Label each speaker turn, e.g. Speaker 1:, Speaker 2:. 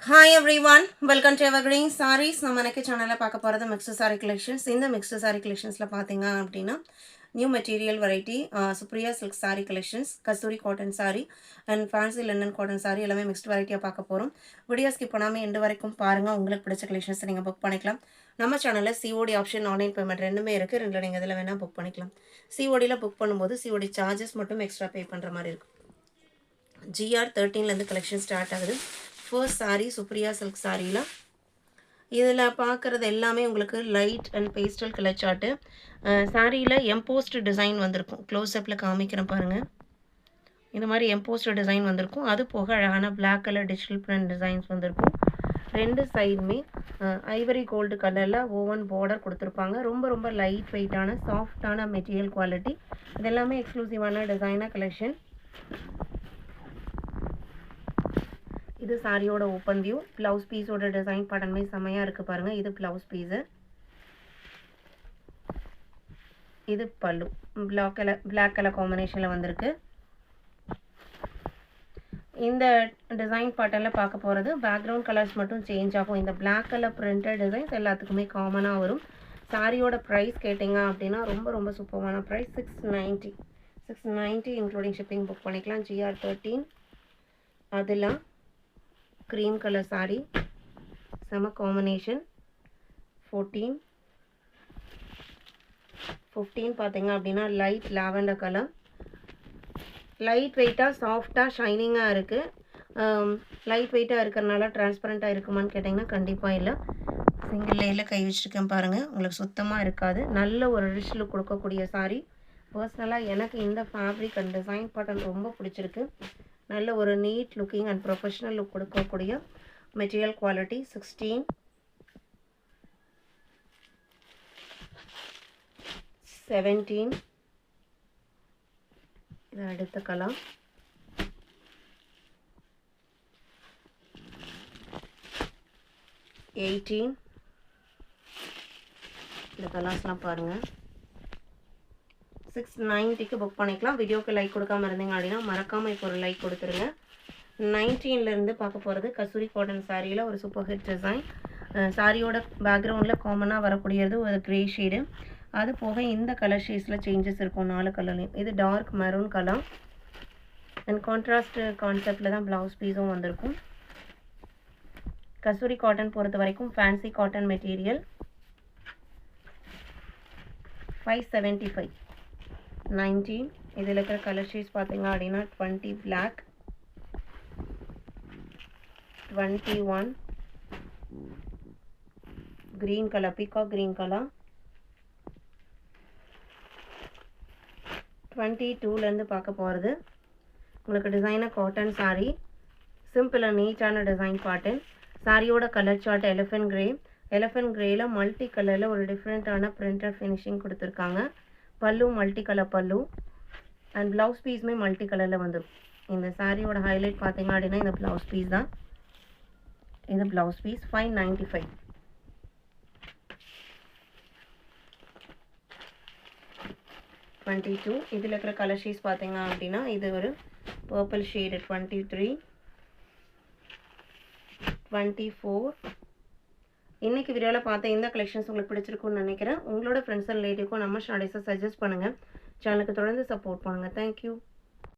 Speaker 1: Hi everyone, welcome to Evergreen Sarees. நம்ம இன்னைக்கு சேனல்ல பார்க்க போறது மிக்ஸ்டு saree collections. இந்த மிக்ஸ்டு saree collectionsல பாத்தீங்க அப்படின்னா new material variety Supriya silk saree collections, Kasthuri cotton saree and fancy linen cotton saree எல்லாமே மிக்ஸ்டு வெரைட்டியா பார்க்க போறோம். வீடியோ ஸ்கிப் பண்ணாம எண்ட் வரைக்கும் பாருங்க. உங்களுக்கு பிடிச்ச collections நீங்க புக் பண்ணிக்கலாம். நம்ம சேனல்ல COD ஆப்ஷன் ஆன்லைன் பேமெண்ட் ரெண்டுமே இருக்கு. ரெண்டுல நீங்க எதுல வேணா புக் பண்ணிக்கலாம். CODல புக் பண்ணும்போது COD சார்ஜஸ் மட்டும் எக்ஸ்ட்ரா பே பண்ற மாதிரி இருக்கும். GR 13ல இருந்து collection ஸ்டார்ட் ஆகுது. ஃபர்ஸ்ட் saree சுப்ரியா சில்க் சாரியில் இதில் பார்க்குறது எல்லாமே உங்களுக்கு light and pastel colour chart. சாரியில் எம்போஸ்ட் டிசைன் வந்திருக்கும். க்ளோஸ்அப்பில் காமிக்கிறேன் பாருங்கள். இந்த மாதிரி எம்போஸ்ட் டிசைன் வந்திருக்கும். அது போக அழகான black colour digital print designs வந்திருக்கும். ரெண்டு சைடுமே ஐவரி கோல்டு கலரில் ஓவன் பார்டர் கொடுத்துருப்பாங்க. ரொம்ப ரொம்ப லைட் வெயிட்டான சாஃப்டான மெட்டீரியல் குவாலிட்டி. இதெல்லாமே எக்ஸ்க்ளூசிவான டிசைனாக கலெக்ஷன். இது சாரியோட ஓப்பன் வியூ. ப்ளவுஸ் பீஸோட டிசைன் படமே செமையாக இருக்குது பாருங்கள். இது ப்ளவுஸ் பீஸு. இது பல்லு பிளாக் கலர் காம்பினேஷனில் வந்திருக்கு. இந்த டிசைன் பேட்டர்னில் பார்க்க போகிறது பேக்ரவுண்ட் கலர்ஸ் மட்டும் சேஞ்ச் ஆகும். இந்த பிளாக் கலர் பிரிண்டட் டிசைன்ஸ் எல்லாத்துக்குமே காமனாக வரும். சாரியோட ப்ரைஸ் கேட்டிங்க அப்படின்னா ரொம்ப ரொம்ப சூப்பரான ப்ரைஸ். 690 இன்க்ளூடிங் ஷிப்பிங் புக் பண்ணிக்கலாம். GR 13 அதெல்லாம் cream color saree, sama combination. 15 பாத்தீங்க அப்படின்னா லைட் லாவெண்டர் கலர். லைட் வெயிட்டாக சாஃப்டாக ஷைனிங்காக இருக்குது. லைட் வெயிட்டாக இருக்கிறனால டிரான்ஸ்பரண்ட்டாக இருக்குமான்னு கேட்டிங்கன்னா கண்டிப்பாக இல்லை. சிங்கிள் லேயில் கை வச்சுருக்கேன் பாருங்கள். உங்களுக்கு சுத்தமாக இருக்காது. நல்ல ஒரு ரிச் லுக் கொடுக்கக்கூடிய சாரீ. பர்சனலாக எனக்கு இந்த ஃபேப்ரிக் அண்ட் டிசைன் பேட்டர்ன் ரொம்ப பிடிச்சிருக்கு. நல்ல ஒரு neat looking and professional look கொடுக்கக்கூடிய மெட்டீரியல் குவாலிட்டி. 16, 17 இது அடுத்த கலர். 18 இந்த கலர்ஸ்லாம் பாருங்கள். 690க்கு புக் பண்ணிக்கலாம். வீடியோக்கு லைக் கொடுக்காம இருந்தீங்க அப்படின்னா மறக்காமல் இப்போ ஒரு லைக் கொடுத்துருங்க. 19லேருந்து பார்க்க போகிறது கஸ்தூரி காட்டன் சாரியில் ஒரு சூப்பர் ஹிட் டிசைன். சாரியோட பேக்ரவுண்டில் காமனாக வரக்கூடியது ஒரு க்ரே ஷேடு. அது போக இந்த கலர் ஷேட்ஸில் சேஞ்சஸ் இருக்கும் 4 கலர்லையும். இது dark maroon colour and contrast கான்செப்டில் தான் ப்ளவுஸ் பீஸும் வந்திருக்கும். கஸ்தூரி காட்டன் பொறுத்த வரைக்கும் ஃபேன்சி காட்டன் மெட்டீரியல். 575. 19 இதில் இருக்கிற கலர் ஷேட்ஸ் பார்த்தீங்க அப்படின்னா 20 black, 21 green color, peacock green color. 22லேருந்து பார்க்க போகிறது உங்களுக்கு designer cotton sari. Simple and நீட்டான டிசைன் பேட்டர்ன். சாரியோட colour chart elephant grey. Elephant கிரேயில் மல்டி கலரில் ஒரு டிஃப்ரெண்ட்டான பிரிண்டட் ஃபினிஷிங் கொடுத்துருக்காங்க. Pallu multi colour pallu and blouse பீஸுமே மல்டி கலரில் வந்துடும். இந்த சாரியோட ஹைலைட் பார்த்தீங்க அப்படின்னா இந்த ப்ளவுஸ் பீஸ் தான். இது ப்ளவுஸ் பீஸ். 595. 22 இதில் இருக்கிற கலர் ஷேட்ஸ் பார்த்தீங்க அப்படின்னா இது ஒரு பர்பிள் ஷேடு. 23, 24. இன்றைக்கி வீடியோவில் பார்த்த இந்த கலெக்ஷன்ஸ் உங்களுக்கு பிடிச்சிருக்குன்னு நினைக்கிறேன். உங்களோட ஃப்ரெண்ட்ஸ் அண்ட் ரிலேட்டிவ்க்கும் நம்ம ஷார்ட்ஸை சஜஸ்ட் பண்ணுங்கள். சேனலுக்கு தொடர்ந்து சப்போர்ட் பண்ணுங்கள். தேங்க்யூ.